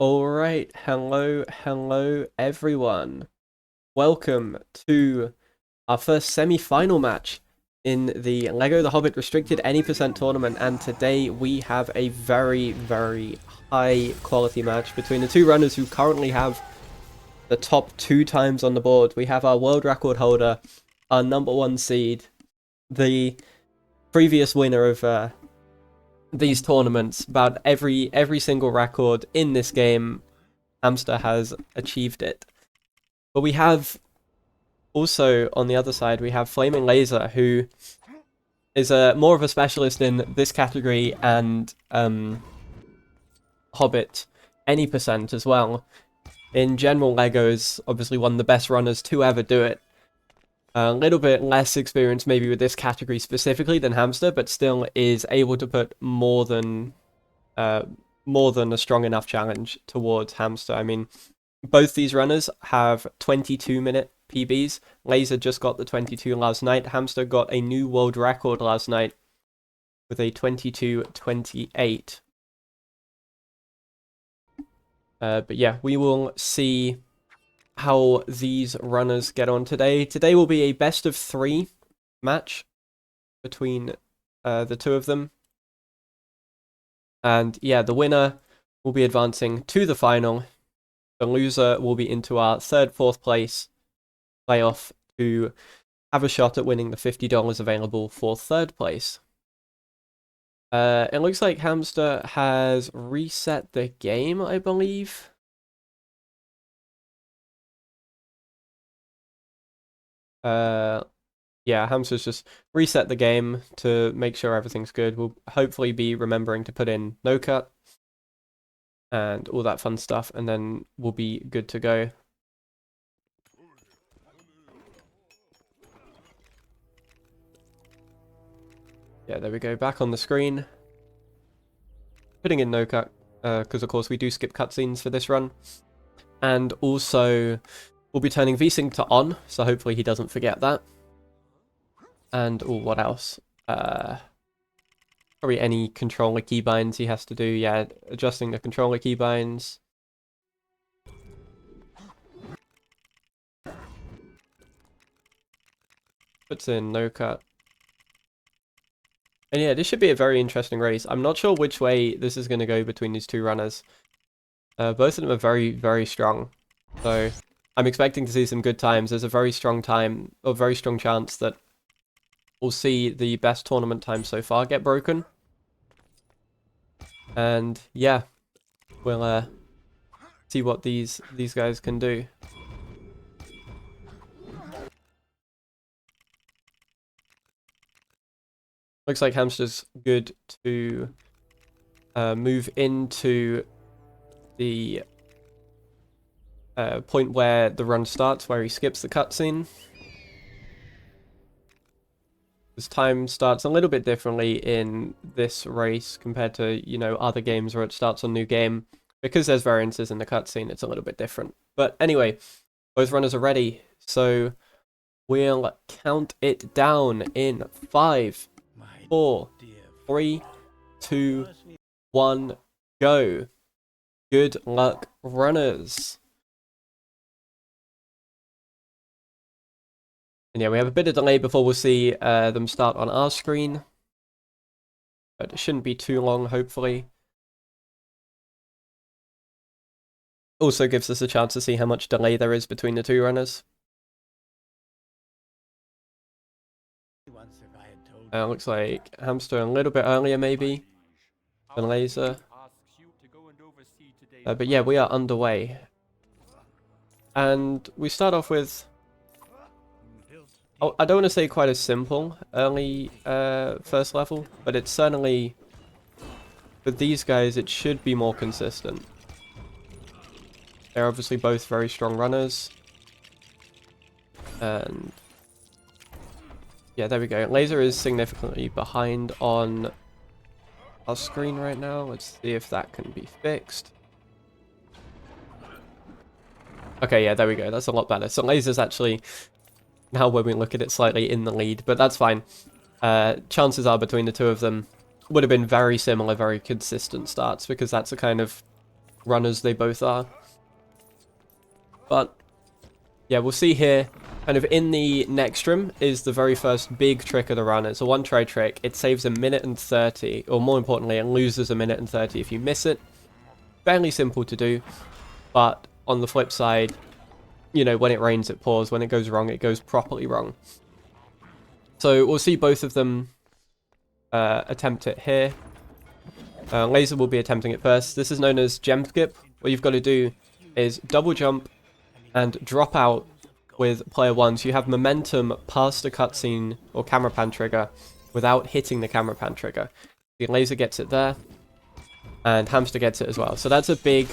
Alright, hello everyone. Welcome to our first semi-final match in the LEGO The Hobbit Restricted Any Percent Tournament, and today we have a very high quality match between the two runners who currently have the top 2 times on the board. We have our world record holder, our #1 seed, the previous winner of these tournaments. About every single record in this game, DaHamster has achieved it. But we have also, on the other side, we have FlamingLazer, who is more of a specialist in this category, and Hobbit any percent as well. In general, LEGO is obviously one of the best runners to ever do it. A little bit less experience maybe with this category specifically than DaHamster, but still is able to put more than a strong enough challenge towards DaHamster. I mean, both these runners have 22-minute PBs. Lazer just got the 22 last night. DaHamster got a new world record last night with a 22:28. But yeah, we will see how these runners get on today. Today will be a best of 3 match between the two of them. And yeah, the winner will be advancing to the final. The loser will be into our 3rd, 4th place playoff to have a shot at winning the $50 available for 3rd place. It looks like DaHamster has reset the game, I believe. Yeah, DaHamster's just reset the game to make sure everything's good. We'll hopefully be remembering to put in no cut and all that fun stuff, and then we'll be good to go. Yeah, there we go, back on the screen. Putting in no cut, because of course we do skip cutscenes for this run. And also, we'll be turning VSync to on, so hopefully he doesn't forget that. And, oh, what else? Probably any controller keybinds he has to do. Yeah, adjusting the controller keybinds. Puts in no cut. And yeah, this should be a very interesting race. I'm not sure which way this is going to go between these two runners. Both of them are very strong. So I'm expecting to see some good times. There's a very strong chance that we'll see the best tournament time so far get broken. And yeah, we'll see what these guys can do. Looks like DaHamster's good to move into the point where the run starts, where he skips the cutscene. This time starts a little bit differently in this race compared to, you know, other games where it starts on new game. Because there's variances in the cutscene, it's a little bit different. But anyway, both runners are ready, so we'll count it down in 5, 4, 3, 2, 1, go. Good luck, runners. And yeah, we have a bit of delay before we'll see them start on our screen. But it shouldn't be too long, hopefully. Also gives us a chance to see how much delay there is between the two runners. Looks like DaHamster a little bit earlier, maybe, than Lazer. But yeah, we are underway. And we start off with... Oh, I don't want to say quite a simple early first level, but it's certainly... With these guys, it should be more consistent. They're obviously both very strong runners. And... yeah, there we go. Lazer is significantly behind on our screen right now. Let's see if that can be fixed. Okay, yeah, there we go. That's a lot better. So Lazer's actually, now when we look at it, slightly in the lead, but that's fine. Chances are between the two of them would have been very similar, very consistent starts, because that's a kind of runners they both are. But yeah, we'll see here. Kind of in the next room is the very first big trick of the run. It's a one-try trick. It saves 1:30, or more importantly, it loses 1:30 if you miss it. Fairly simple to do, but on the flip side, you know, when it rains, it pours. When it goes wrong, it goes properly wrong. So we'll see both of them attempt it here. Laser will be attempting it first. This is known as gem skip. What you've got to do is double jump and drop out with player 1, so you have momentum past the cutscene or camera pan trigger without hitting the camera pan trigger. The Laser gets it there, and Hamster gets it as well. So that's a big,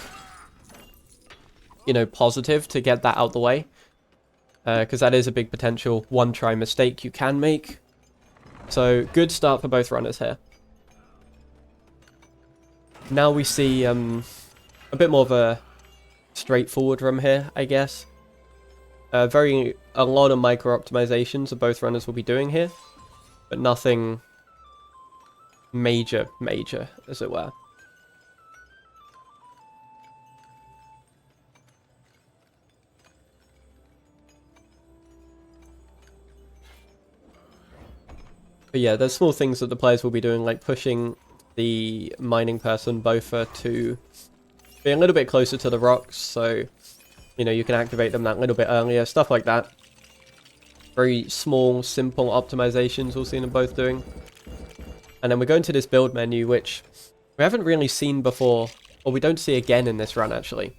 you know, positive to get that out the way, because that is a big potential one-try mistake you can make. So good start for both runners here. Now we see a bit more of a straightforward room here, I guess. A lot of micro optimizations that both runners will be doing here, but nothing major, as it were. But yeah, there's small things that the players will be doing, like pushing the mining person Bofa to be a little bit closer to the rocks, so you know, you can activate them that little bit earlier, stuff like that. Very small, simple optimizations we'll see them both doing. And then we go into this build menu, which we haven't really seen before, or we don't see again in this run, actually.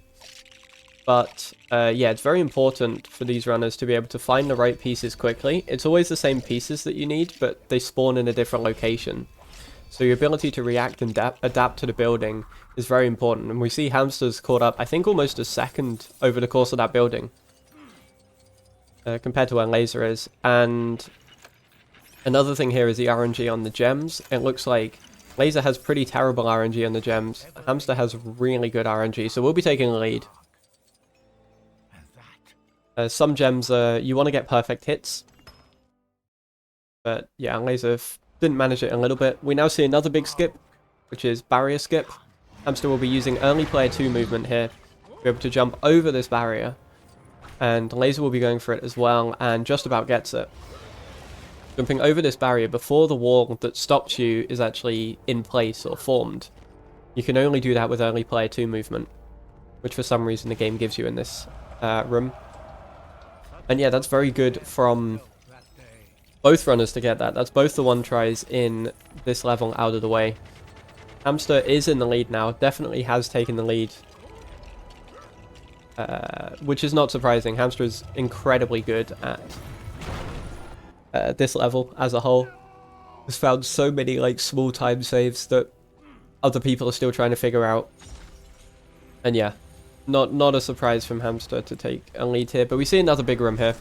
But, yeah, it's very important for these runners to be able to find the right pieces quickly. It's always the same pieces that you need, but they spawn in a different location. So your ability to react and adapt to the building is very important. And we see Hamster's caught up, I think, almost a second over the course of that building. Compared to where Laser is. And another thing here is the RNG on the gems. It looks like Laser has pretty terrible RNG on the gems. Hamster has really good RNG, so we'll be taking the lead. Some gems, you want to get perfect hits. But yeah, Laser didn't manage it a little bit. We now see another big skip, which is barrier skip. Hamster will be using early player 2 movement here to be able to jump over this barrier. And Laser will be going for it as well, and just about gets it. Jumping over this barrier before the wall that stops you is actually in place or formed. You can only do that with early player 2 movement, which for some reason the game gives you in this room. And yeah, that's very good from both runners to get that. That's both the one tries in this level out of the way. Hamster is in the lead now, definitely has taken the lead. Which is not surprising. Hamster is incredibly good at this level as a whole. Has found so many like small time saves that other people are still trying to figure out. And yeah, not a surprise from Hamster to take a lead here. But we see another big room here.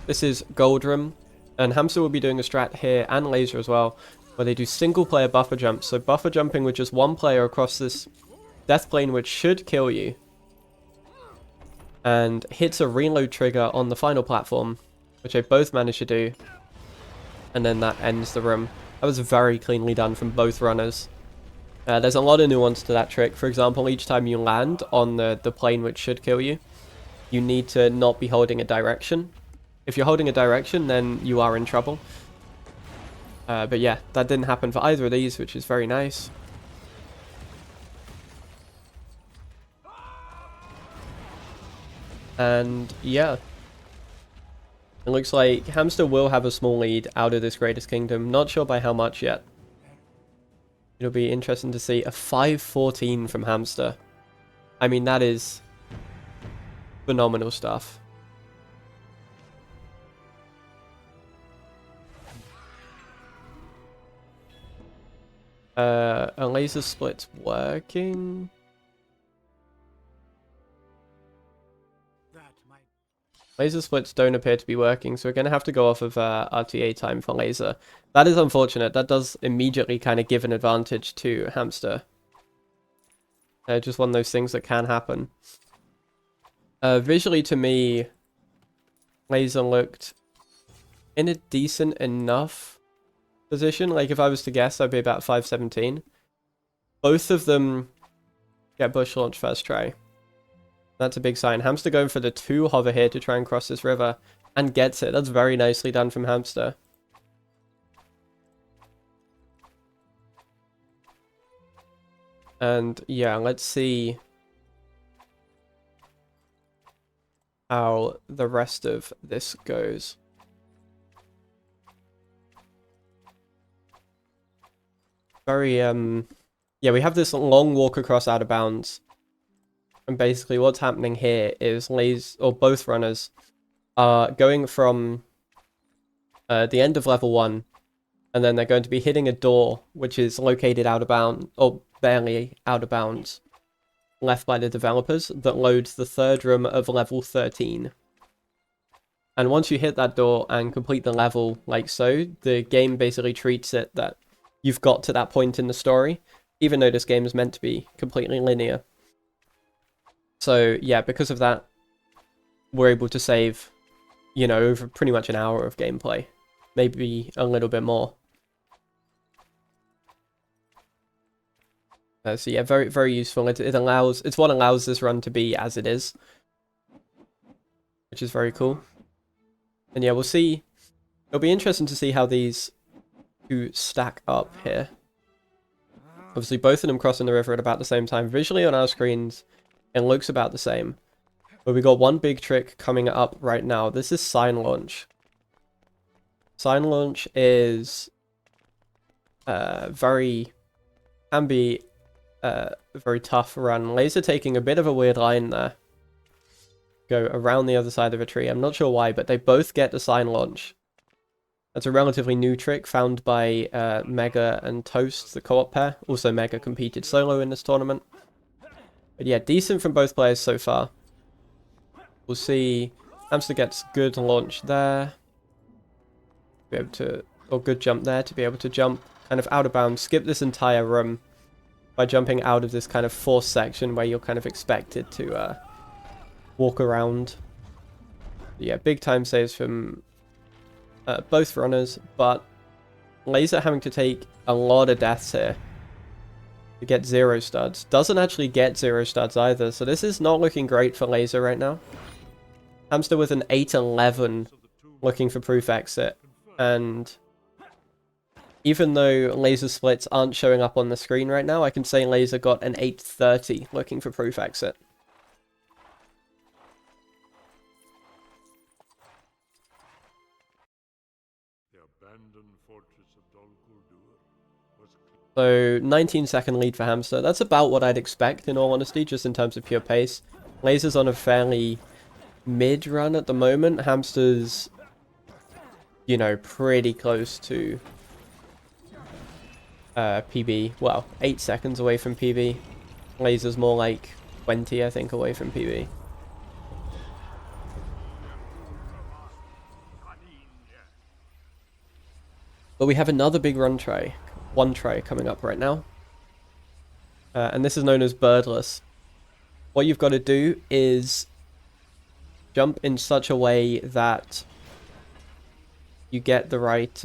This is Gold Room. And Hamster will be doing a strat here, and Laser as well, where they do single player buffer jumps. So buffer jumping with just one player across this death plane, which should kill you. And hits a reload trigger on the final platform, which they both managed to do. And then that ends the room. That was very cleanly done from both runners. There's a lot of nuance to that trick. For example, each time you land on the plane which should kill you, you need to not be holding a direction. If you're holding a direction, then you are in trouble. But yeah, that didn't happen for either of these, which is very nice. And yeah, it looks like Hamster will have a small lead out of this Greatest Kingdom. Not sure by how much yet. It'll be interesting to see a 5-14 from Hamster. I mean, that is phenomenal stuff. A laser split's working. Laser splits don't appear to be working, so we're going to have to go off of RTA time for Laser. That is unfortunate. That does immediately kind of give an advantage to Hamster. Just one of those things that can happen. Visually, to me, Laser looked in a decent enough position. Like, if I was to guess, I'd be about 5-17. Both of them Get bush launch first try. That's a big sign. Hamster going for the 2 hover here to try and cross this river. And gets it. That's very nicely done from Hamster. And yeah, let's see how the rest of this goes. Very, yeah, we have this long walk across out of bounds. And basically what's happening here is both runners are going from the end of level 1, and then they're going to be hitting a door which is located out of bounds, or barely out of bounds, left by the developers, that loads the 3rd room of level 13. And once you hit that door and complete the level like so, the game basically treats it that you've got to that point in the story, even though this game is meant to be completely linear. So yeah, because of that, we're able to save, you know, over pretty much an hour of gameplay. Maybe a little bit more. So yeah, very, very useful. It's what allows this run to be as it is, which is very cool. And yeah, we'll see. It'll be interesting to see how these two stack up here. Obviously, both of them crossing the river at about the same time. Visually on our screens, it looks about the same. But we got one big trick coming up right now. This is sign launch. Sign launch is can be a very tough run. Laser taking a bit of a weird line there. Go around the other side of a tree. I'm not sure why, but they both get the sign launch. That's a relatively new trick found by Mega and Toast, the co-op pair. Also, Mega competed solo in this tournament. But yeah, decent from both players so far. We'll see. Hamster gets good launch there. Be able to, or good jump there to be able to jump kind of out of bounds. Skip this entire room by jumping out of this kind of forced section where you're kind of expected to walk around. Yeah, big time saves from both runners, but Laser having to take a lot of deaths here to get 0 studs. Doesn't actually get 0 studs either, so this is not looking great for Laser right now. Hamster with an 8-11 looking for proof exit, and even though Laser splits aren't showing up on the screen right now, I can say Laser got an 8-30 looking for proof exit. So 19-second lead for Hamster. That's about what I'd expect in all honesty, just in terms of pure pace. Laser's on a fairly mid run at the moment. Hamster's, you know, pretty close to PB. Well, 8 seconds away from PB. Laser's more like 20, I think, away from PB. But we have another big run try. One try coming up right now. And this is known as birdless. What you've got to do is jump in such a way that you get the right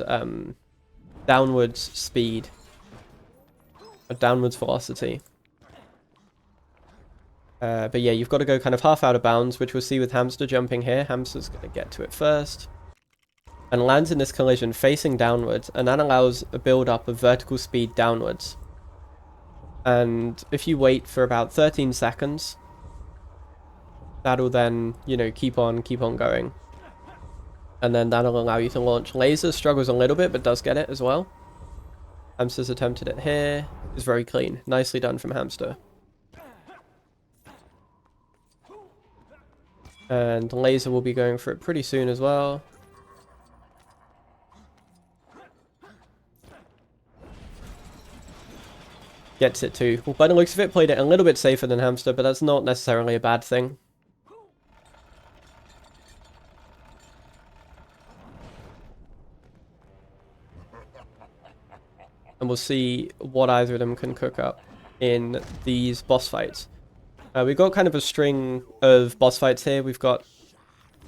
downwards speed, or downwards velocity. But yeah, you've got to go kind of half out of bounds, which we'll see with Hamster jumping here. Hamster's going to get to it first. And lands in this collision facing downwards, and that allows a build-up of vertical speed downwards. And if you wait for about 13 seconds, that'll then, you know, keep on going. And then that'll allow you to launch. Laser struggles a little bit, but does get it as well. Hamster's attempted it here. It's very clean. Nicely done from Hamster. And Laser will be going for it pretty soon as well. Gets it too. Well, by the looks of it, played it a little bit safer than Hamster, but that's not necessarily a bad thing. And we'll see what either of them can cook up in these boss fights. We've got kind of a string of boss fights here. We've got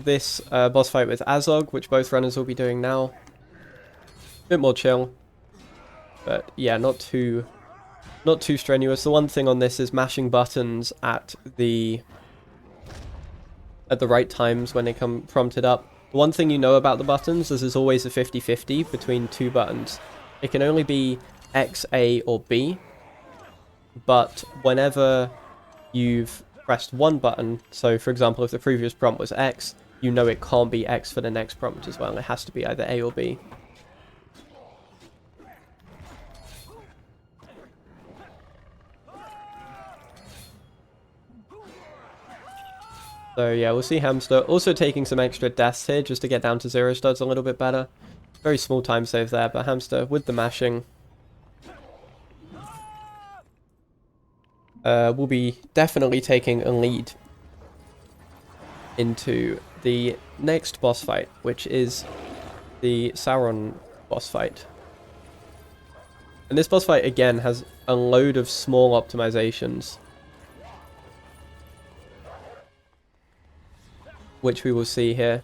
this boss fight with Azog, which both runners will be doing now. A bit more chill. But yeah, not too not too strenuous. The one thing on this is mashing buttons at the right times when they come prompted up. The one thing you know about the buttons is there's always a 50-50 between two buttons. It can only be X, A, or B, but whenever you've pressed one button, so for example if the previous prompt was X, you know it can't be X for the next prompt as well. It has to be either A or B. So yeah, we'll see Hamster also taking some extra deaths here just to get down to 0 studs a little bit better. Very small time save there, but Hamster with the mashing will be definitely taking a lead into the next boss fight, which is the Sauron boss fight. And this boss fight again has a load of small optimizations, which we will see here.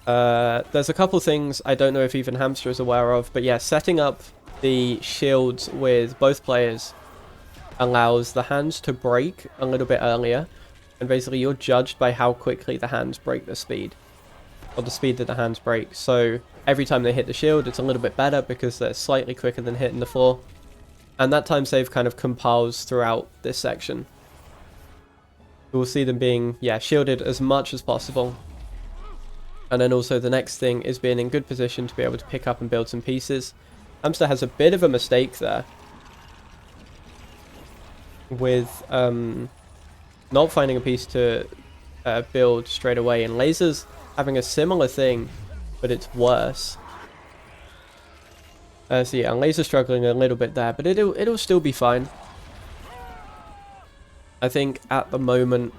There's a couple things I don't know if even Hamster is aware of, but yeah, setting up the shields with both players allows the hands to break a little bit earlier, and basically you're judged by how quickly the hands break the speed, or the speed that the hands break. So every time they hit the shield, it's a little bit better because they're slightly quicker than hitting the floor, and that time save kind of compiles throughout this section. We'll see them being, yeah, shielded as much as possible. And then also the next thing is being in good position to be able to pick up and build some pieces. Hamster has a bit of a mistake there with not finding a piece to build straight away. And Lazer's having a similar thing, but it's worse. So yeah, and Lazer's struggling a little bit there, but it'll still be fine. I think at the moment,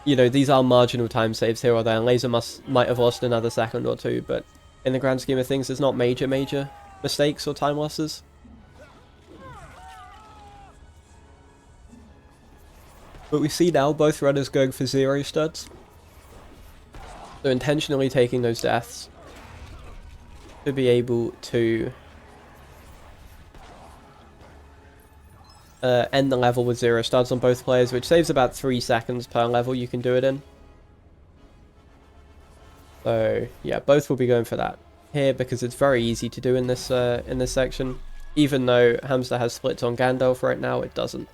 you know, these are marginal time saves here or there, and Lazer might have lost another second or two, but in the grand scheme of things, there's not major mistakes or time losses. But we see now both runners going for 0 studs. They're intentionally taking those deaths to be able to end the level with 0 studs on both players, which saves about 3 seconds per level you can do it in. So yeah, both will be going for that here because it's very easy to do in this section. Even though Hamster has splits on Gandalf right now, it doesn't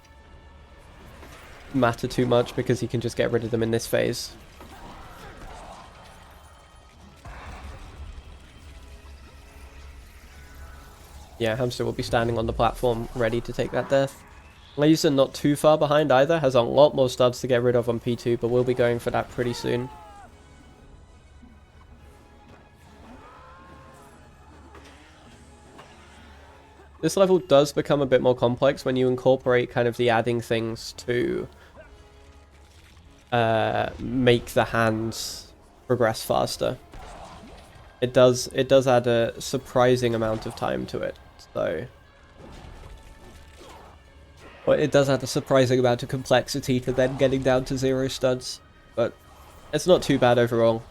matter too much because he can just get rid of them in this phase. Yeah, Hamster will be standing on the platform ready to take that death. Lazer not too far behind either, has a lot more studs to get rid of on P2, but we'll be going for that pretty soon. This level does become a bit more complex when you incorporate kind of the adding things to make the hands progress faster. It does add a surprising amount of time to it, so... Well, it does add a surprising amount of complexity to then getting down to 0 studs, but it's not too bad overall.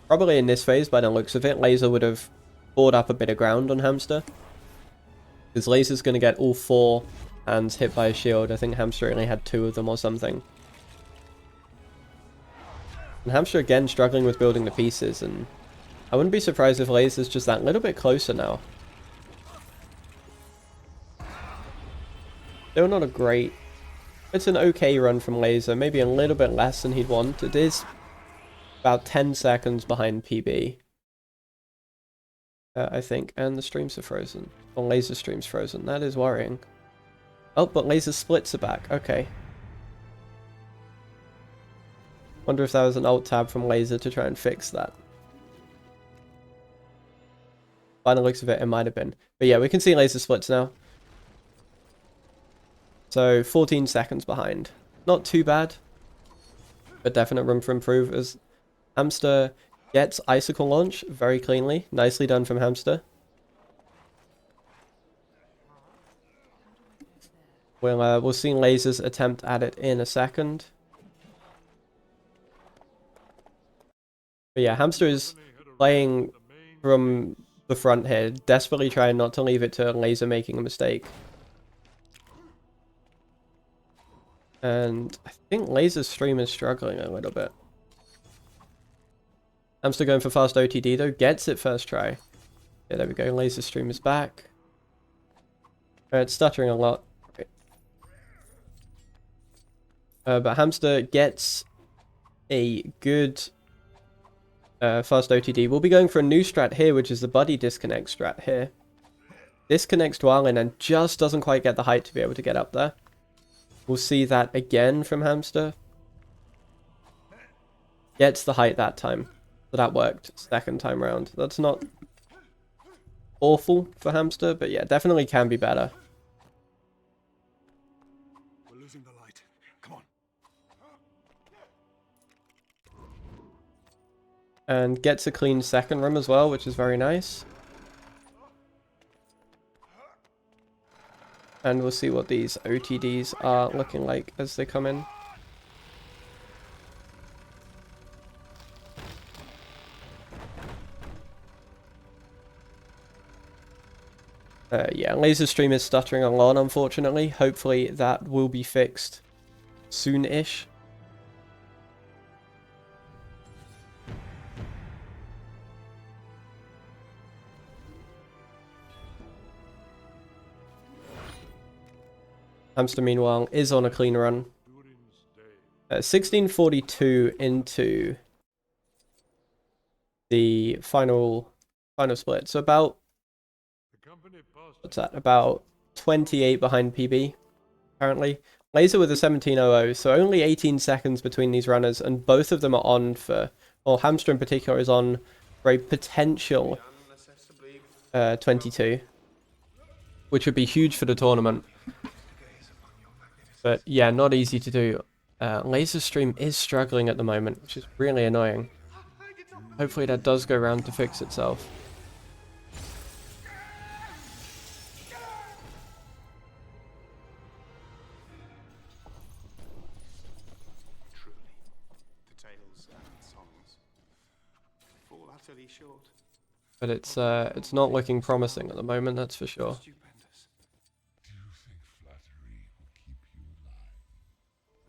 Probably in this phase, by the looks of it, Lazer would have bought up a bit of ground on Hamster. Because Lazer's going to get all 4 hands hit by a shield. I think Hamster only had 2 of them or something. And Hamster again struggling with building the pieces, and I wouldn't be surprised if Lazer's just that little bit closer now. Still not a great... It's an okay run from Lazer, maybe a little bit less than he'd want. It is about 10 seconds behind PB. I think, and the streams are frozen. Or Lazer stream's frozen, that is worrying. Oh, but Lazer splits are back, okay. Wonder if that was an alt tab from Lazer to try and fix that. By the looks of it, it might have been. But yeah, we can see Lazer splits now. So 14 seconds behind. Not too bad, but definite room for improve as Hamster gets Icicle launch very cleanly. Nicely done from Hamster. We'll see Lazer's attempt at it in a second. But yeah, Hamster is playing from the front here, desperately trying not to leave it to Lazer making a mistake. And I think Lazer's stream is struggling a little bit. DaHamster going for fast OTD though. Gets it first try. Yeah, there we go. Lazer's stream is back. It's stuttering a lot. Okay. But DaHamster gets a good fast OTD. We'll be going for a new strat here, which is the buddy disconnect strat here. Disconnects Dwalin and just doesn't quite get the height to be able to get up there. We'll see that again from DaHamster. Gets the height that time. So that worked second time round. That's not awful for DaHamster, but yeah, definitely can be better. We're losing the light. Come on. And gets a clean second room as well, which is very nice. And we'll see what these OTDs are looking like as they come in. Yeah, Laser stream is stuttering a lot, unfortunately. Hopefully that will be fixed soon-ish. DaHamster, meanwhile, is on a clean run. 1642 into the final split. So about, what's that? About 28 behind PB, apparently. Laser with a 1700, so only 18 seconds between these runners, and both of them are on for, well, DaHamster in particular is on for a potential 22, which would be huge for the tournament. But yeah, not easy to do. Laser stream is struggling at the moment, which is really annoying. Hopefully that does go around to fix itself. Truly, the tales and songs fall utterly short. But it's not looking promising at the moment, that's for sure. Stupendous. Do you think flattery will keep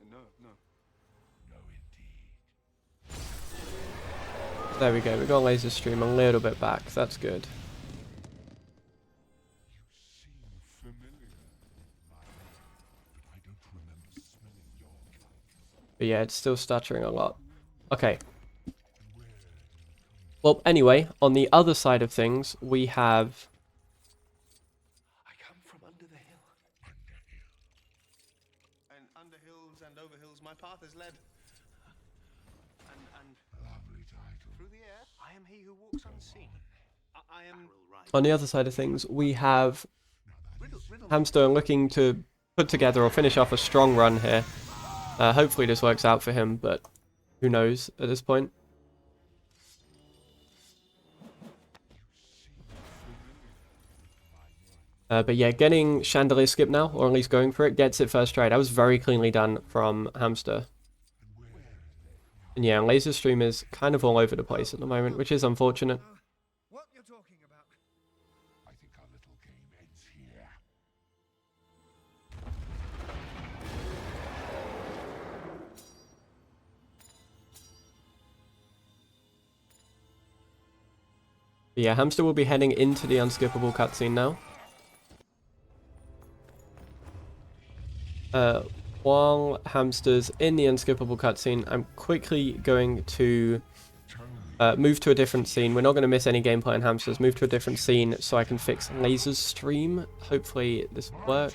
you alive? No. No, indeed. There we go, we got Laser stream a little bit back, that's good. You seem familiar, but I don't remember smelling your kind. But yeah, it's still stuttering a lot. Okay. Well, anyway, on the other side of things, we have... I come from under the hill. And under hills and over hills, my path is led. And lovely title. Through the air, I am he who walks unseen. I am... On the other side of things, we have DaHamster looking to put together or finish off a strong run here. Hopefully this works out for him, but who knows at this point. But yeah, getting Chandelier skip now, or at least going for it, gets it first try. That was very cleanly done from DaHamster. And yeah, Laser stream is kind of all over the place at the moment, which is unfortunate. What you're talking about? I think our little game ends here. But yeah, DaHamster will be heading into the unskippable cutscene now. While DaHamster's in the unskippable cutscene, I'm quickly going to move to a different scene. We're not going to miss any gameplay in DaHamster's. Move to a different scene so I can fix Laser's stream. Hopefully this will work.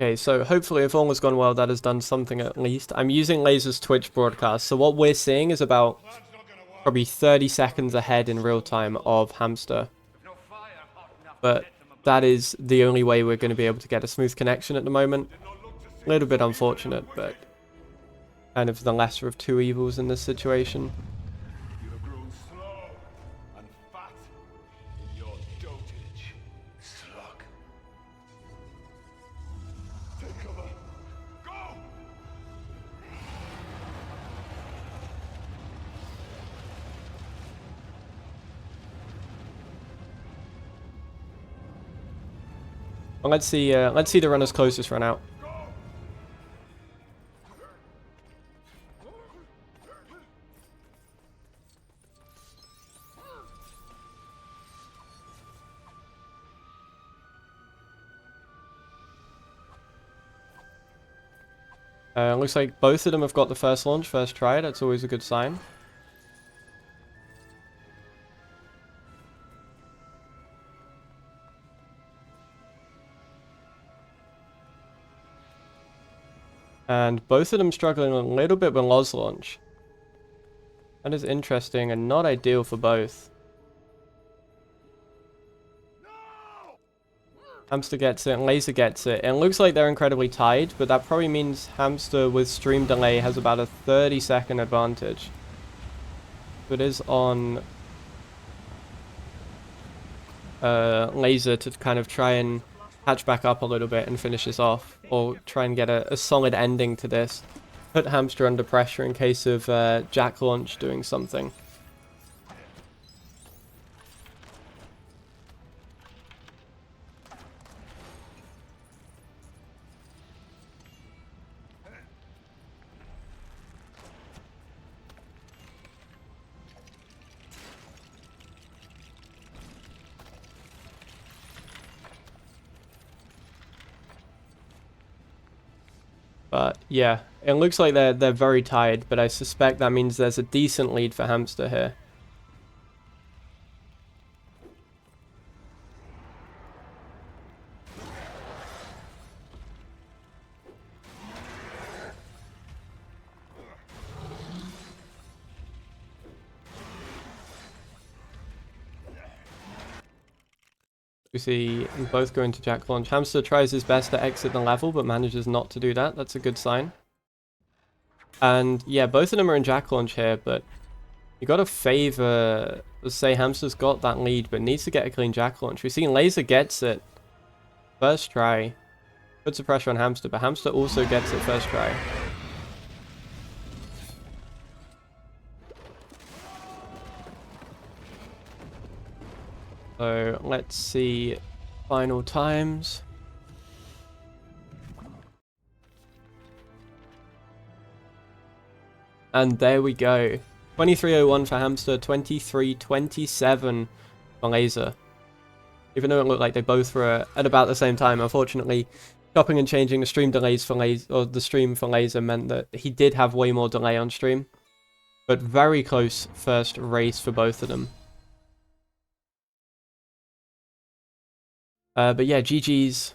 Okay, so hopefully if all has gone well, that has done something at least. I'm using Laser's Twitch broadcast, so what we're seeing is about probably 30 seconds ahead in real time of Hamster. But that is the only way we're going to be able to get a smooth connection at the moment. A little bit unfortunate, but kind of the lesser of two evils in this situation. You have grown slow and fat in your dotage, slug. Take cover. Go! Well, let's see the runners closest run out. Looks like both of them have got the first launch, first try. That's always a good sign. And both of them struggling a little bit with Loz launch. That is interesting and not ideal for both. Hamster gets it and Laser gets it. It looks like they're incredibly tied, but that probably means Hamster with stream delay has about a 30-second advantage. So it is on Laser to kind of try and catch back up a little bit and finish this off, or try and get a solid ending to this. Put Hamster under pressure in case of Jack launch doing something. But yeah, it looks like they're very tied, but I suspect that means there's a decent lead for Hamster here. We see both go into Jack launch. Hamster tries his best to exit the level, but manages not to do that. That's a good sign. And yeah, both of them are in Jack launch here, but you got to favor, let's say Hamster's got that lead, but needs to get a clean Jack launch. We've seen Laser gets it first try, puts the pressure on Hamster, but Hamster also gets it first try. So let's see final times. And there we go. 23:01 for Hamster, 23:27 for Laser. Even though it looked like they both were at about the same time, unfortunately, chopping and changing the stream delays for Laser, or the stream for Laser, meant that he did have way more delay on stream. But very close first race for both of them. But yeah, GG's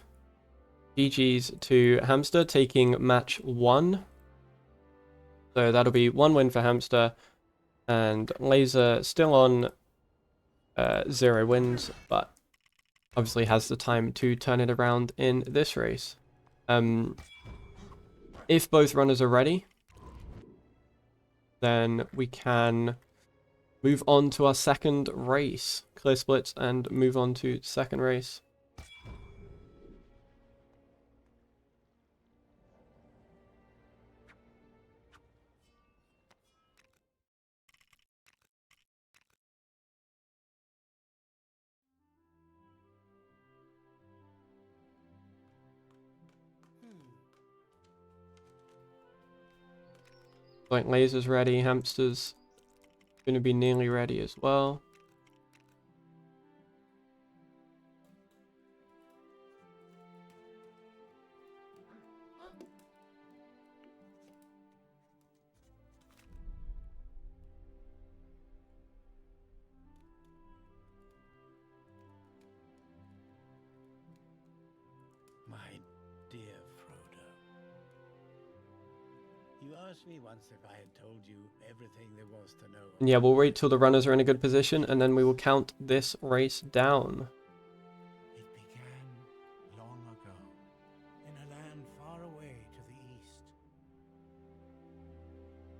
to Hamster taking match 1. So that'll be 1 win for Hamster, and Laser still on 0 wins, but obviously has the time to turn it around in this race. If both runners are ready, then we can move on to our second race. Clear splits and move on to second race. Like Laser's ready, Hamster's gonna be nearly ready as well. My dear Frodo, you ask me once if I had told you everything there was to know. And yeah, we'll wait till the runners are in a good position, and then we will count this race down. It began long ago, in a land far away to the east.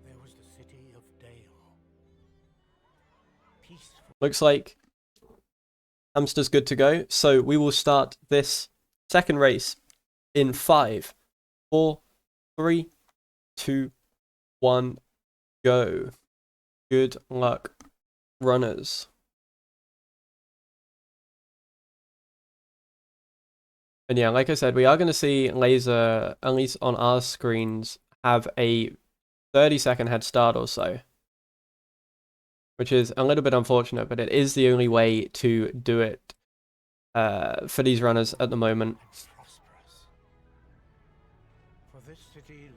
There was the city of Dale. Peaceful. Looks like Hamster's good to go, so we will start this second race in 5, 4, 3, 2, 1, go. Good luck, runners. And yeah, like I said, we are going to see Laser, at least on our screens, have a 30-second head start or so, which is a little bit unfortunate, but it is the only way to do it for these runners at the moment.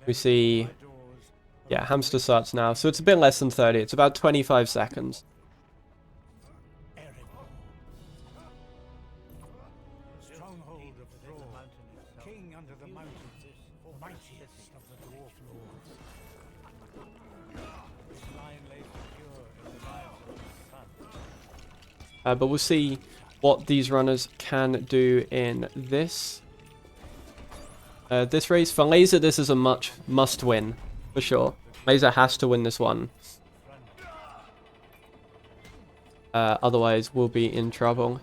We see, yeah, Hamster starts now, so it's a bit less than 30. It's about 25 seconds. Stronghold of Thor, king under the mountains, mightiest of the dwarf lords. His line lay secure in the lives of his son. But we'll see what these runners can do in this this race. For Laser, this is a must win, for sure. Laser has to win this one. Otherwise, we'll be in trouble.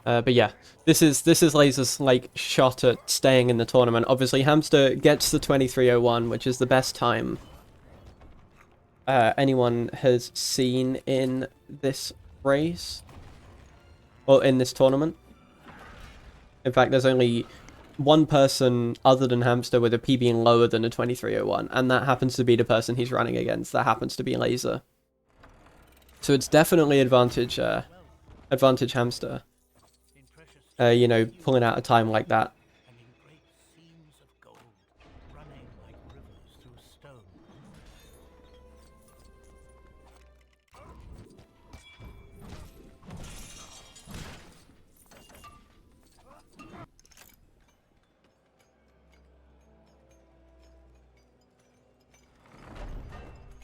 But yeah, this is Laser's like shot at staying in the tournament. Obviously, Hamster gets the 23:01, which is the best time anyone has seen in this race, or in this tournament. In fact, there's only one person other than Hamster with a PB lower than a 23:01, and that happens to be the person he's running against. That happens to be Laser. So it's definitely advantage Hamster. You know, pulling out a time like that. And in great seams of gold, running like rivers through stone.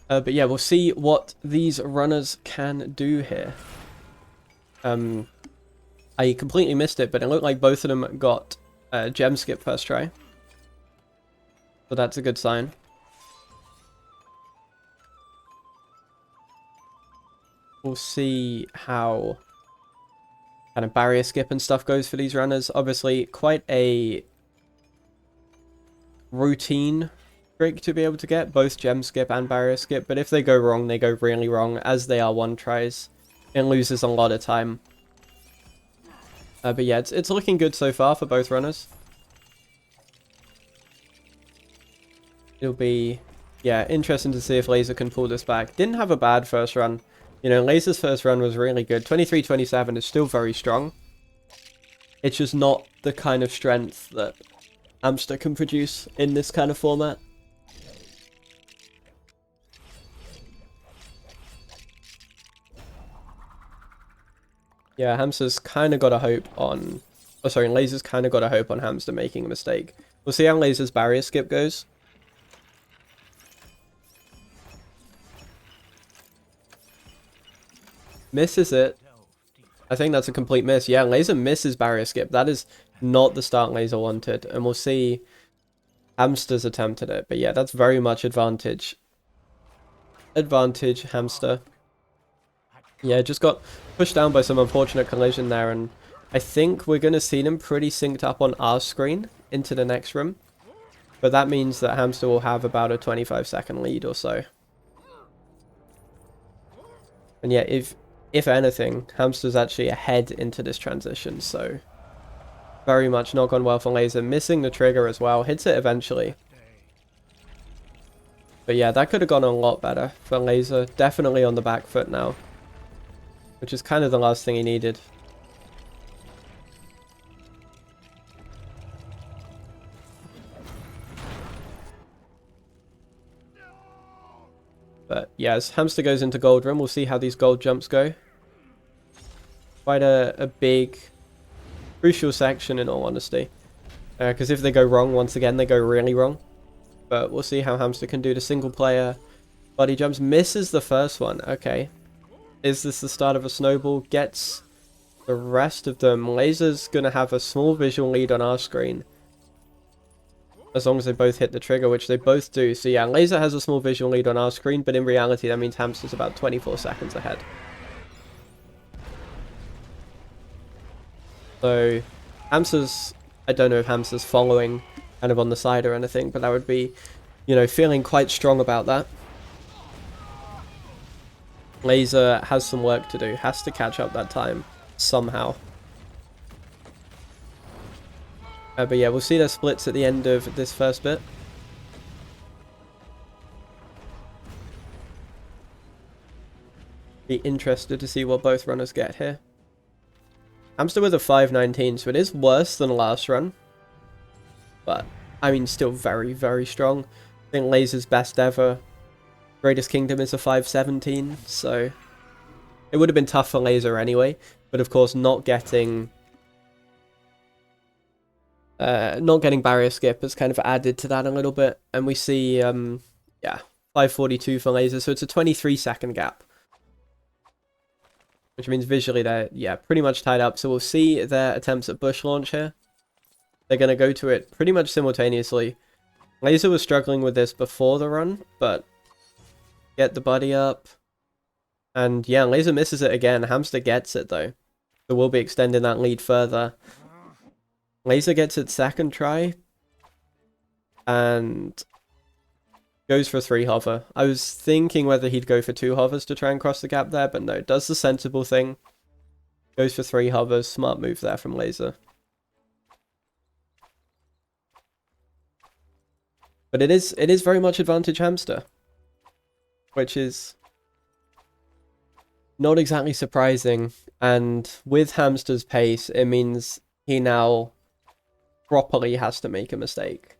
But yeah, we'll see what these runners can do here. I completely missed it, but it looked like both of them got gem skip first try. So that's a good sign. We'll see how kind of barrier skip and stuff goes for these runners. Obviously, quite a routine trick to be able to get, both gem skip and barrier skip, but if they go wrong, they go really wrong, as they are one tries. It loses a lot of time. But yeah, it's looking good so far for both runners. It'll be, yeah, interesting to see if Laser can pull this back. Didn't have a bad first run. You know, Laser's first run was really good. 23:27 is still very strong. It's just not the kind of strength that Hamster can produce in this kind of format. Yeah, Hamster's kind of got a hope on... Oh, sorry, Laser's kind of got a hope on Hamster making a mistake. We'll see how Laser's barrier skip goes. Misses it. I think that's a complete miss. Yeah, Laser misses barrier skip. That is not the start Laser wanted. And we'll see Hamster's attempt at it. But yeah, that's very much advantage. Advantage, Hamster. Yeah, just got pushed down by some unfortunate collision there, and I think we're going to see them pretty synced up on our screen into the next room. But that means that Hamster will have about a 25-second lead or so. And yeah, if anything, Hamster's actually ahead into this transition, so very much not gone well for Laser. Missing the trigger as well, hits it eventually. But yeah, that could have gone a lot better for Laser. Definitely on the back foot now, which is kind of the last thing he needed. But yeah, as Hamster goes into gold room, we'll see how these gold jumps go. Quite a big, crucial section in all honesty. Because if they go wrong, once again, they go really wrong. But we'll see how Hamster can do the single player body jumps. Misses the first one. Okay. Is this the start of a snowball? Gets the rest of them. Lazer's going to have a small visual lead on our screen. As long as they both hit the trigger, which they both do. So yeah, Lazer has a small visual lead on our screen, but in reality that means Hamster's about 24 seconds ahead. So Hamster's, I don't know if Hamster's following kind of on the side or anything, but that would be, you know, feeling quite strong about that. Lazer has some work to do, has to catch up that time somehow. But yeah, we'll see their splits at the end of this first bit. Be interested to see what both runners get here. Hamster with a 5.19, so it is worse than last run. But, I mean, still very, very strong. I think Lazer's best ever. Greatest Kingdom is a 5.17, so it would have been tough for Lazer anyway. But of course, not getting barrier skip has kind of added to that a little bit. And we see, yeah, 5.42 for Lazer, so it's a 23-second gap. Which means visually they're, yeah, pretty much tied up. So we'll see their attempts at bush launch here. They're going to go to it pretty much simultaneously. Lazer was struggling with this before the run, but get the buddy up. And yeah, Lazer misses it again. Hamster gets it though. So we'll be extending that lead further. Lazer gets it second try. And goes for 3 hover. I was thinking whether he'd go for 2 hovers to try and cross the gap there, but no, does the sensible thing. Goes for 3 hovers. Smart move there from Lazer. But it is very much advantage Hamster. Which is not exactly surprising. And with Hamster's pace, it means he now properly has to make a mistake.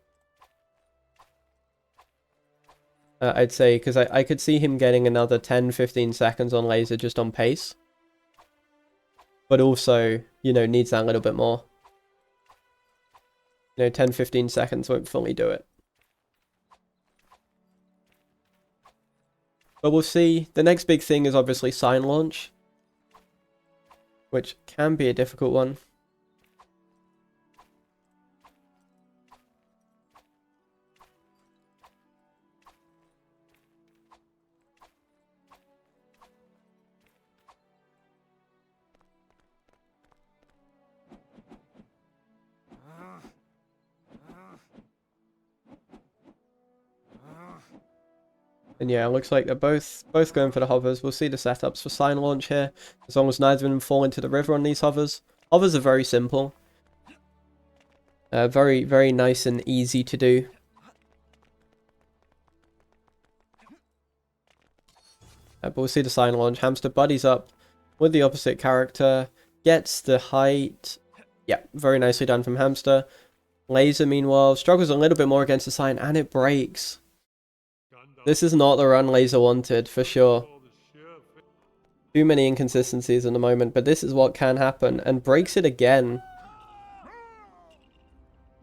I'd say, because I could see him getting another 10-15 seconds on Lazer just on pace. But also, you know, needs that a little bit more. You know, 10-15 seconds won't fully do it. But we'll see. The next big thing is obviously sign launch. Which can be a difficult one. And yeah, it looks like they're both going for the hovers. We'll see the setups for sign launch here. As long as neither of them fall into the river on these hovers. Hovers are very simple. Very, very nice and easy to do. But we'll see the sign launch. Hamster buddies up with the opposite character. Gets the height. Yeah, very nicely done from Hamster. Lazer, meanwhile, struggles a little bit more against the sign, and it breaks. This is not the run Lazer wanted, for sure. Too many inconsistencies in the moment, but this is what can happen. And breaks it again.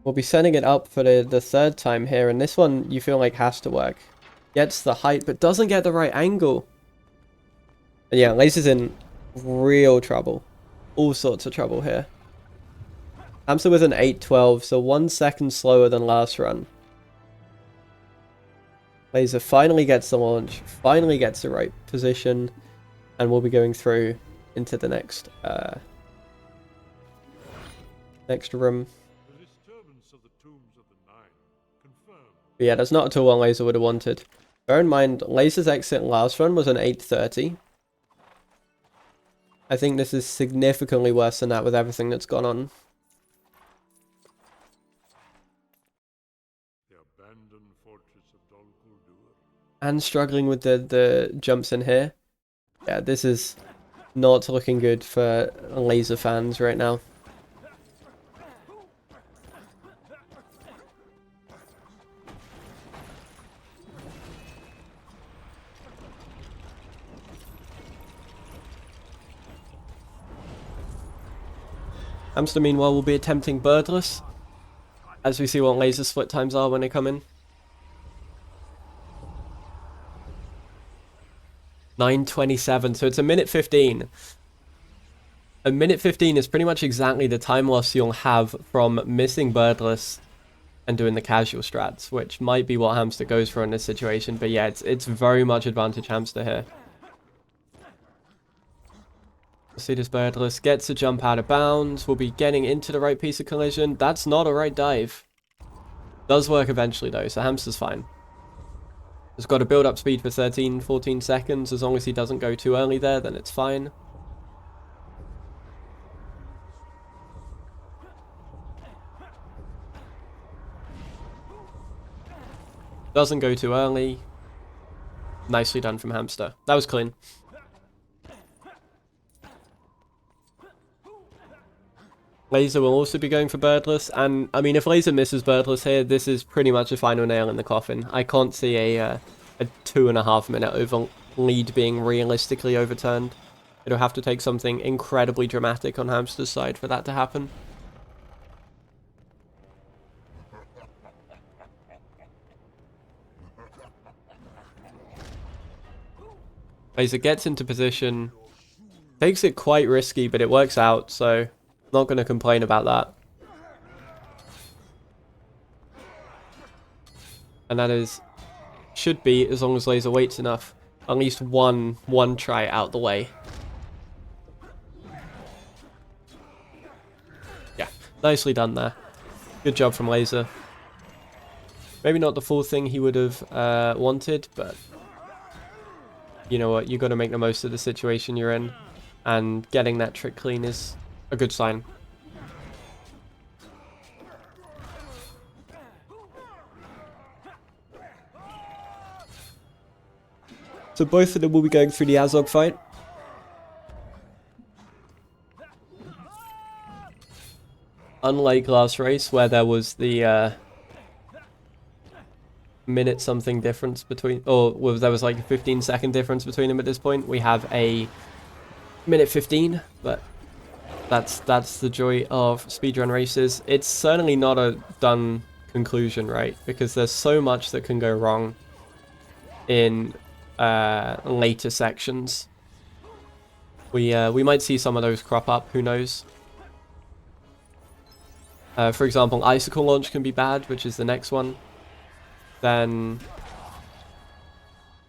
We'll be setting it up for the third time here, and this one you feel like has to work. Gets the height, but doesn't get the right angle. And yeah, Lazer's in real trouble. All sorts of trouble here. Hamster with an 8.12, so 1 second slower than last run. Lazer finally gets the launch, finally gets the right position, and we'll be going through into the next room. But yeah, that's not at all what Lazer would have wanted. Bear in mind, Lazer's exit last run was an 8.30. I think this is significantly worse than that with everything that's gone on. And struggling with the jumps in here. Yeah, this is not looking good for Lazer fans right now. Hamster, meanwhile, will be attempting birdless, as we see what laser split times are when they come in. 9:27, so it's a minute 15. A minute 15 is pretty much exactly the time loss you'll have from missing birdless and doing the casual strats, which might be what Hamster goes for in this situation. But yeah, it's very much advantage Hamster here. See this birdless gets a jump out of bounds. We'll be getting into the right piece of collision. That's not a right dive. Does work eventually though, so Hamster's fine. He's got to build up speed for 13, 14 seconds. As long as he doesn't go too early there, then it's fine. Doesn't go too early. Nicely done from Hamster. That was clean. Laser will also be going for birdless, and I mean, if Laser misses birdless here, this is pretty much a final nail in the coffin. I can't see a 2.5 minute over lead being realistically overturned. It'll have to take something incredibly dramatic on Hamster's side for that to happen. Laser gets into position, takes it quite risky, but it works out, so not going to complain about that. And that should be, as long as Laser waits enough, at least one try out the way. Yeah, nicely done there. Good job from Laser. Maybe not the full thing he would have wanted, but you know what, you got to make the most of the situation you're in, and getting that trick clean is a good sign. So both of them will be going through the Azog fight. Unlike last race, where there was the minute something difference between, or there was like a 15-second difference between them at this point, we have a minute 15, but that's the joy of speedrun races. It's certainly not a done conclusion, right? Because there's so much that can go wrong in later sections. We might see some of those crop up, who knows? For example, Icicle launch can be bad, which is the next one. Then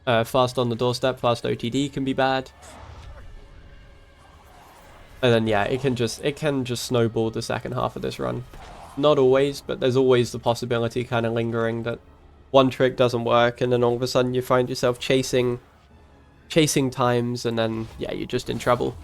fast on the doorstep, fast OTD can be bad. And then yeah, it can just snowball the second half of this run. Not always, but there's always the possibility kind of lingering that one trick doesn't work, and then all of a sudden you find yourself chasing times, and then yeah, you're just in trouble.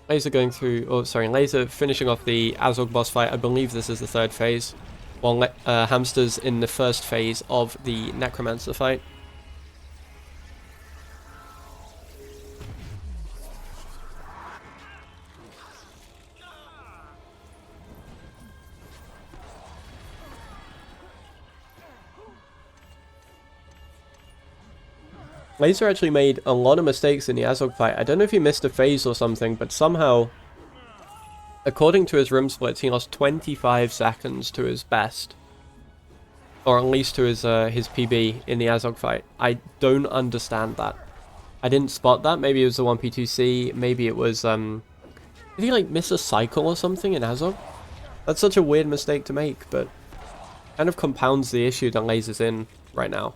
Laser going through, oh sorry, Laser finishing off the Azog boss fight. I believe this is the third phase, while Hamster's in the first phase of the Necromancer fight. Laser actually made a lot of mistakes in the Azog fight. I don't know if he missed a phase or something, but somehow, according to his room splits, he lost 25 seconds to his best. Or at least to his PB in the Azog fight. I don't understand that. I didn't spot that. Maybe it was the 1P2C. Maybe it was, did he like miss a cycle or something in Azog? That's such a weird mistake to make, but kind of compounds the issue that Laser's in right now.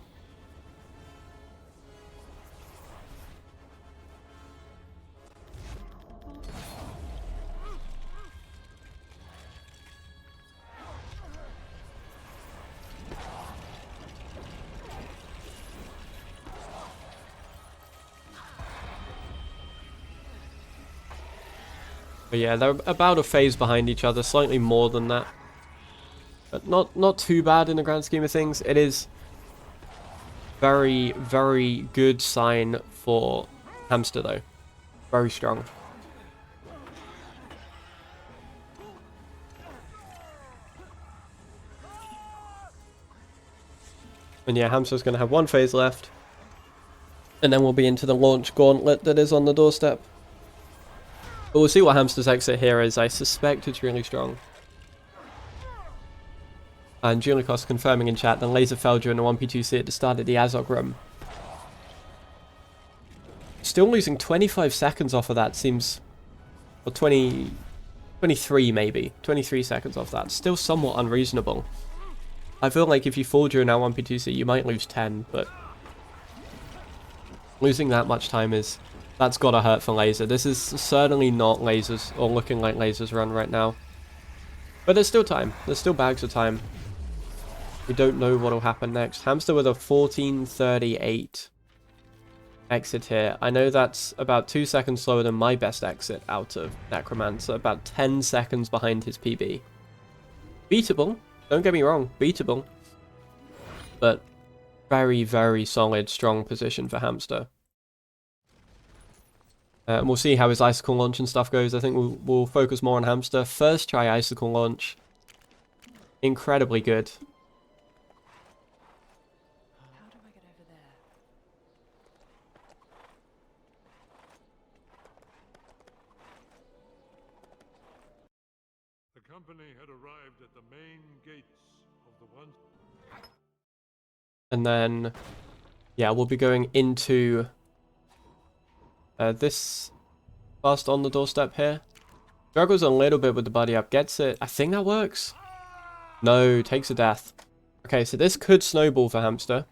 But yeah, they're about a phase behind each other, slightly more than that. But not too bad in the grand scheme of things. It is very, very good sign for Hamster though. Very strong. And yeah, Hamster's going to have one phase left. And then we'll be into the launch gauntlet that is on the doorstep. But we'll see what Hamster's exit here is. I suspect it's really strong. And Julikos confirming in chat, the laser fell during the 1p2c at the start of the Azog room. Still losing 25 seconds off of that seems... Or 23 maybe. 23 seconds off that. Still somewhat unreasonable. I feel like if you fall during that 1p2c, you might lose 10, but... Losing that much time is... That's gotta hurt for Laser. This is certainly not Laser's, or looking like Laser's run right now. But there's still time. There's still bags of time. We don't know what will happen next. Hamster with a 14:38 exit here. I know that's about 2 seconds slower than my best exit out of Necromancer. About 10 seconds behind his PB. Beatable. Don't get me wrong. Beatable. But very, very solid, strong position for Hamster. And we'll see how his Icicle launch and stuff goes. I think we'll focus more on Hamster. First try Icicle launch. Incredibly good. The company had arrived at the main gates of the one. And then, yeah, we'll be going into this fast on the doorstep here. Struggles a little bit with the buddy up, gets it. I think that works. No, takes a death. Okay, so this could snowball for Hamster.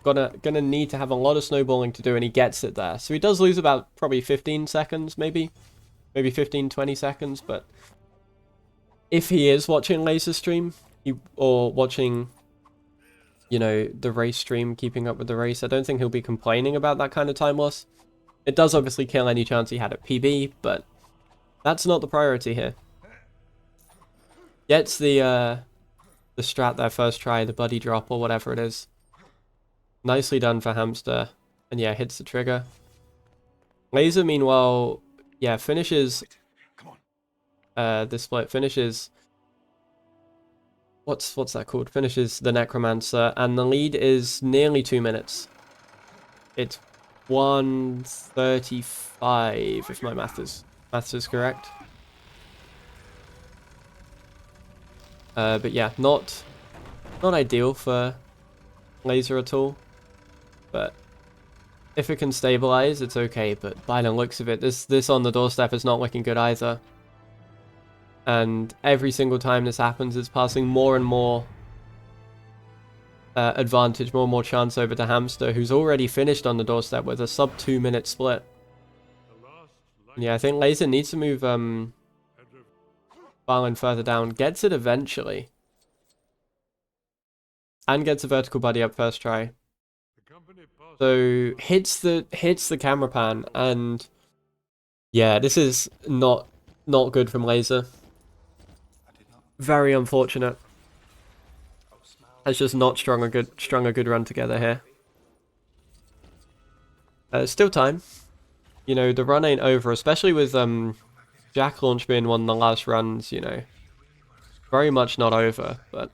Gonna need to have a lot of snowballing to do, and he gets it there. So he does lose about probably 15 seconds, maybe 15, 20 seconds, but if he is watching Laser stream, or watching, you know, the race stream, keeping up with the race, I don't think he'll be complaining about that kind of time loss. It does obviously kill any chance he had at PB, but that's not the priority here. Gets the strat there first try, the buddy drop or whatever it is. Nicely done for Hamster. And yeah, hits the trigger. Laser, meanwhile, yeah, finishes the split, finishes... What's that called? Finishes the Necromancer, and the lead is nearly 2 minutes. It's 1:35, if my maths is correct. But yeah, not ideal for Laser at all. But if it can stabilize, it's okay. But by the looks of it, this on the doorstep is not looking good either. And every single time this happens, it's passing more and more advantage, more and more chance over to Hamster, who's already finished on the doorstep with a sub 2 minute split. Yeah, I think Laser needs to move Balin further down. Gets it eventually. And gets a vertical buddy up first try. So hits the camera pan, and yeah, this is not good from Laser. Very unfortunate. Has just not strung a good run together here. Still time. You know, the run ain't over, especially with Jack launch being one of the last runs, you know. Very much not over, but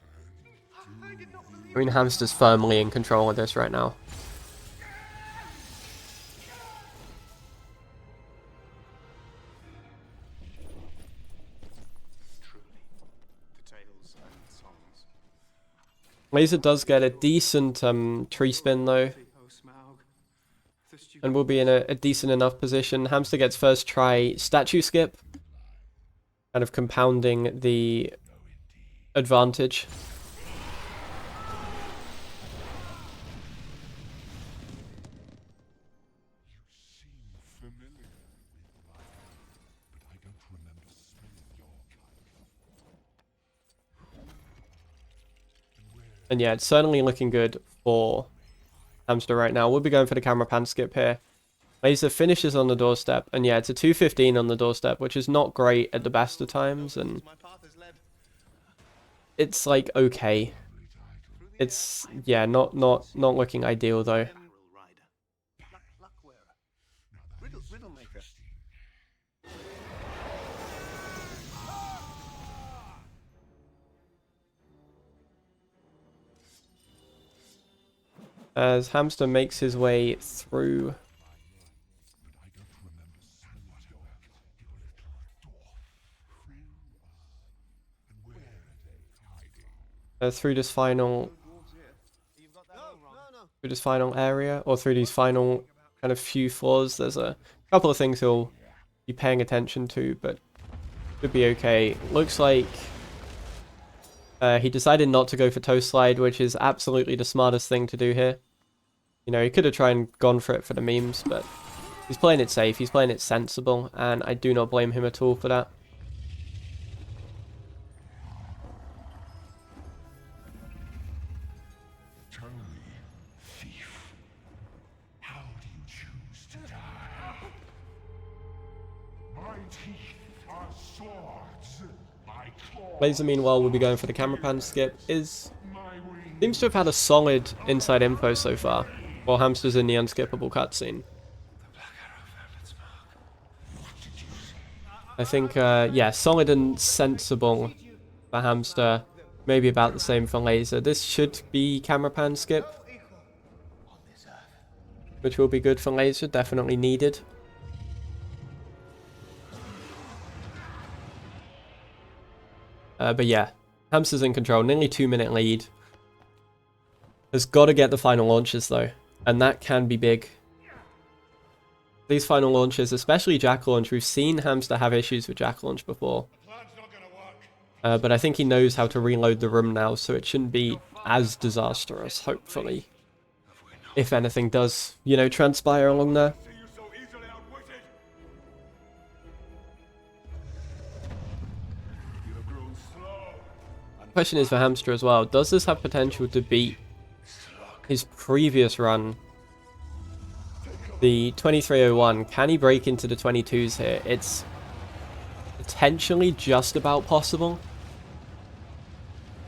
I mean, Hamster's firmly in control of this right now. Laser does get a decent tree spin though, and will be in a decent enough position. Hamster gets first try statue skip, kind of compounding the advantage. And yeah, it's certainly looking good for Hamster right now. We'll be going for the camera pan skip here. Laser finishes on the doorstep, and yeah, it's a 2:15 on the doorstep, which is not great at the best of times, and it's like okay. It's yeah, not looking ideal though. As Hamster makes his way through through this final area, or through these final kind of few floors. There's a couple of things he'll be paying attention to, but should be okay. Looks like he decided not to go for toe slide, which is absolutely the smartest thing to do here. You know, he could have tried and gone for it for the memes, but he's playing it safe, he's playing it sensible, and I do not blame him at all for that. Tell me, thief, how do you choose to die? My teeth are swords. My claws. Lazer, meanwhile, will be going for the camera pan skip. Seems Wings. to have had a solid inside info so far, while Hamster's in the unskippable cutscene. I think, yeah, solid and sensible for Hamster. Maybe about the same for Lazer. This should be camera pan skip, which will be good for Lazer. Definitely needed. But yeah, Hamster's in control. Nearly 2-minute lead. Has got to get the final launches though, and that can be big. These final launches, especially Jack Launch, we've seen Hamster have issues with Jack Launch before. But I think he knows how to reload the room now, so it shouldn't be as disastrous, hopefully. If anything does, you know, transpire along there. See you so easily outwitted. You have grown slow. Question is for Hamster as well, does this have potential to beat his previous run? The 2301, can he break into the 22s here? It's potentially just about possible.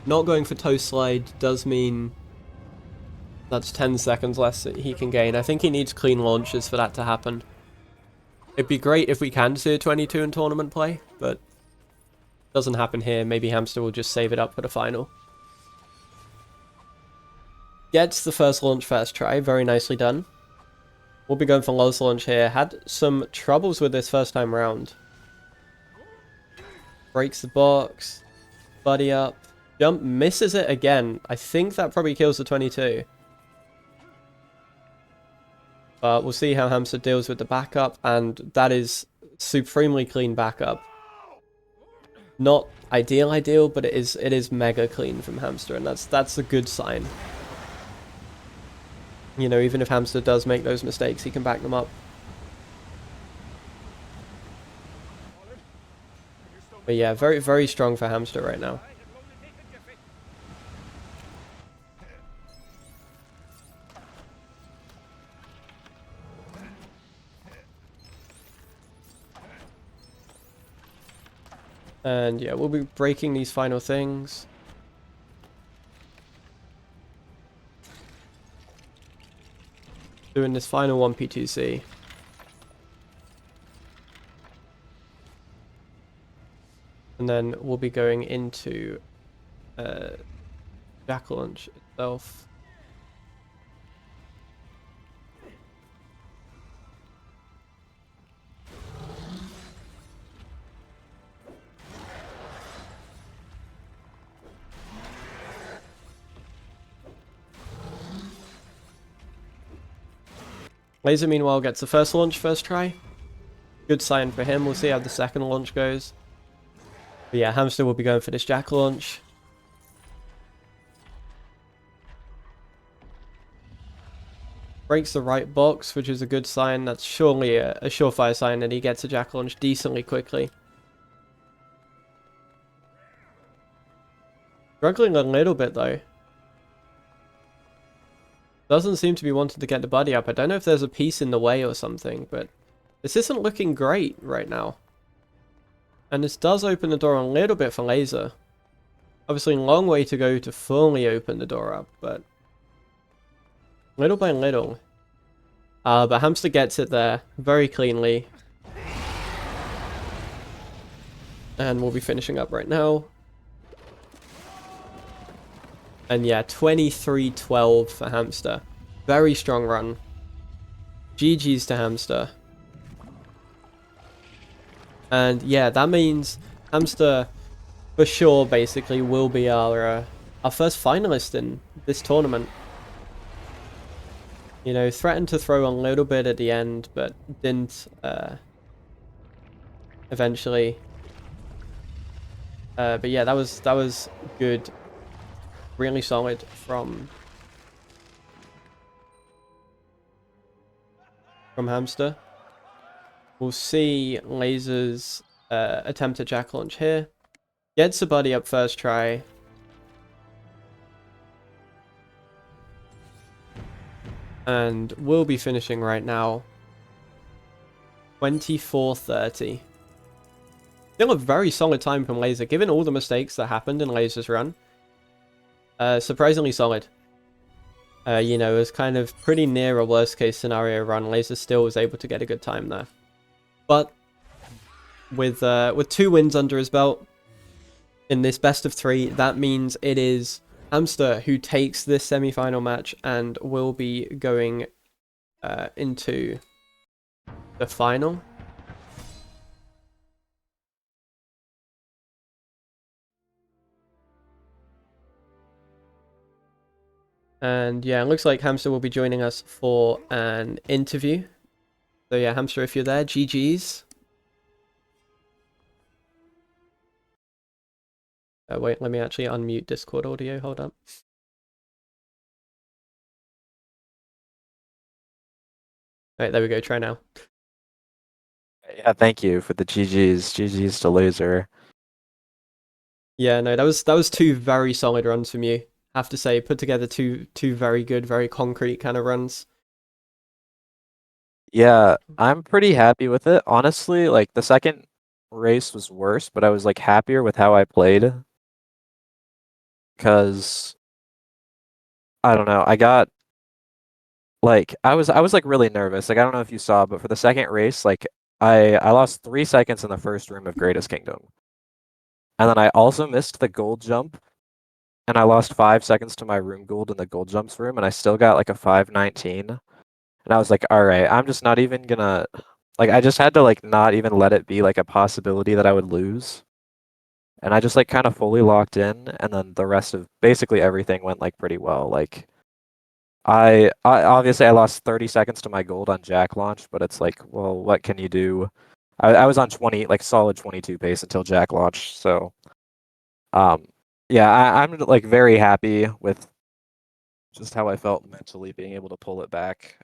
Not going for toe slide does mean that's 10 seconds less that he can gain. I think he needs clean launches for that to happen. It'd be great if we can see a 22 in tournament play, but doesn't happen here. Maybe Hamster will just save it up for the final. Gets the first launch first try, very nicely done. We'll be going for Lowe's launch here. Had some troubles with this first time round. Breaks the box. Buddy up. Jump, misses it again. I think that probably kills the 22. But we'll see how Hamster deals with the backup, and that is supremely clean backup. Not ideal, but it is mega clean from Hamster, and that's a good sign. You know, even if Hamster does make those mistakes, he can back them up. But yeah, very, very strong for Hamster right now. And yeah, we'll be breaking these final things. Doing this final 1P2C. And then we'll be going into Jack Launch itself. Lazer, meanwhile, gets the first launch first try. Good sign for him. We'll see how the second launch goes. But yeah, Hamster will be going for this Jack launch. Breaks the right box, which is a good sign. That's surely a surefire sign that he gets a Jack launch decently quickly. Struggling a little bit though. Doesn't seem to be wanting to get the buddy up. I don't know if there's a piece in the way or something, but this isn't looking great right now. And this does open the door a little bit for Lazer. Obviously, a long way to go to fully open the door up, but little by little. But Hamster gets it there very cleanly. And we'll be finishing up right now. And yeah, 23-12 for Hamster. Very strong run. GG's to Hamster. And yeah, that means Hamster for sure basically will be our our first finalist in this tournament. You know, threatened to throw a little bit at the end, but didn't eventually. But yeah, that was good, really solid from Hamster. We'll see Lazer's attempt at Jack launch here. Gets a buddy up first try. And we'll be finishing right now. 24:30. Still a very solid time from Lazer, given all the mistakes that happened in Lazer's run. Surprisingly solid. You know, it was kind of pretty near a worst case scenario run. Lazer still was able to get a good time there. But with 2 wins under his belt in this best of 3, that means it is Hamster who takes this semi-final match and will be going into the final. And yeah, it looks like Hamster will be joining us for an interview. So yeah, Hamster, if you're there, GG's. Wait, let me actually unmute Discord audio, hold up. Alright, there we go, try now. Yeah, thank you for the GG's. GG's to Lazer. Yeah, no, that was 2 very solid runs from you. Have to say, put together two very good, very concrete kind of runs. Yeah, I'm pretty happy with it. Honestly, like the second race was worse, but I was like happier with how I played. Cause I don't know, I got like I was like really nervous. Like I don't know if you saw, but for the second race, like I lost 3 seconds in the first room of Greatest Kingdom. And then I also missed the gold jump. And I lost 5 seconds to my room gold in the gold jumps room, and I still got like a 519. And I was like, all right, I'm just not even gonna, like, I just had to like not even let it be like a possibility that I would lose. And I just like kind of fully locked in, and then the rest of basically everything went like pretty well. Like, I obviously I lost 30 seconds to my gold on Jack launch, but it's like, well, what can you do? I was on 20, like solid 22 pace until Jack launch, so yeah, I'm like very happy with just how I felt mentally being able to pull it back.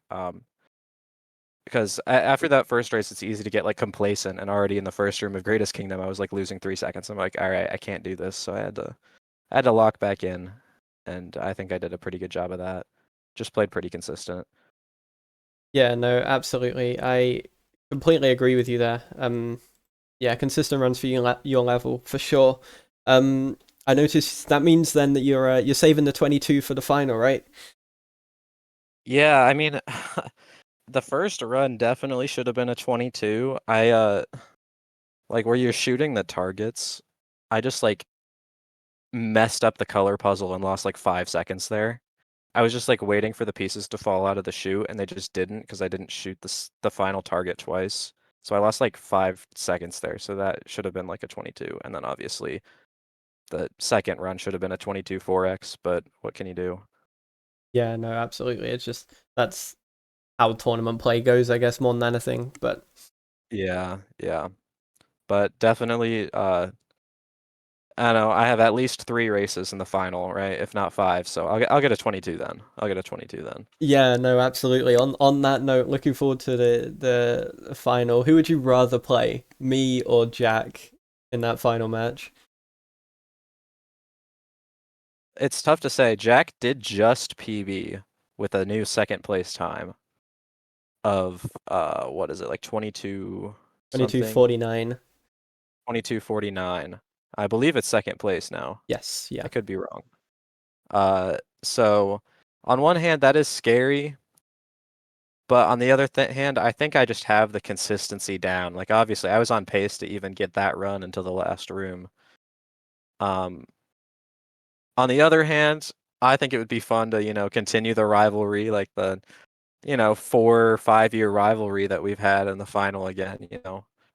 Because after that first race, it's easy to get like complacent, and already in the first room of Greatest Kingdom, I was like losing 3 seconds. I'm like, all right, I can't do this, so I had to lock back in, and I think I did a pretty good job of that. Just played pretty consistent. Yeah, no, absolutely. I completely agree with you there. Yeah, consistent runs for your level for sure. I noticed that means then that you're saving the 22 for the final, right? Yeah, I mean, the first run definitely should have been a 22. I like where you're shooting the targets, I just like messed up the color puzzle and lost like 5 seconds there. I was just like waiting for the pieces to fall out of the chute, and they just didn't because I didn't shoot the final target twice. So I lost like 5 seconds there. So that should have been like a 22, and then obviously the second run should have been a 22 4x. But what can you do? Yeah, no, absolutely. It's just that's how tournament play goes, I guess, more than anything. But Yeah, yeah. But definitely, I don't know. I have at least 3 races in the final, right? If not 5. So I'll get a 22 then. I'll get a 22 then. yeah, no, absolutely. On that note, looking forward to the final. Who would you rather play, me or Jack, in that final match? It's tough to say. Jack did just PB with a new second place time of what is it, like 22 something? 22:49. 22:49. I believe it's second place now. Yes, yeah. I could be wrong. So on one hand that is scary, but on the other hand, I think I just have the consistency down. Like obviously I was on pace to even get that run until the last room. On the other hand, I think it would be fun to, continue the rivalry, like the 4 or 5 year rivalry that we've had in the final again,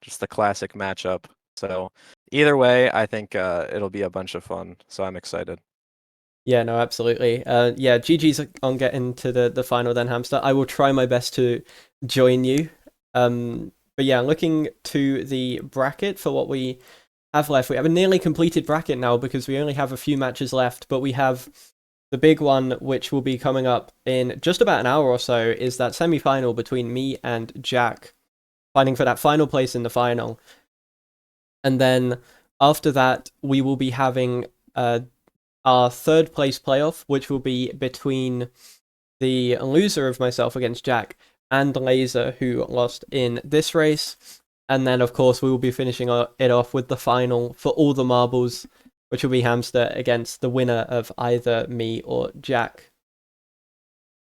just the classic matchup. So either way, I think it'll be a bunch of fun. So I'm excited. Yeah, no, absolutely. Yeah, GG's on getting to the final then, Hamster. I will try my best to join you. But yeah, looking to the bracket for what we have left. We have a nearly completed bracket now because we only have a few matches left, but we have the big one, which will be coming up in just about an hour or so, is that semi-final between me and Jack, fighting for that final place in the final. And then after that, we will be having our third place playoff, which will be between the loser of myself against Jack and Laser, who lost in this race. And then, of course, we will be finishing it off with the final for all the marbles, which will be Hamster against the winner of either me or Jack.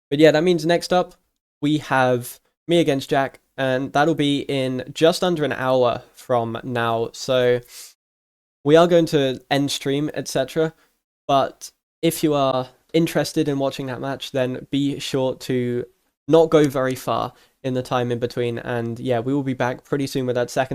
But yeah, that means next up, we have me against Jack, and that'll be in just under an hour from now. So we are going to end stream, etc. But if you are interested in watching that match, then be sure to not go very far in the time in between. And yeah, we will be back pretty soon with that second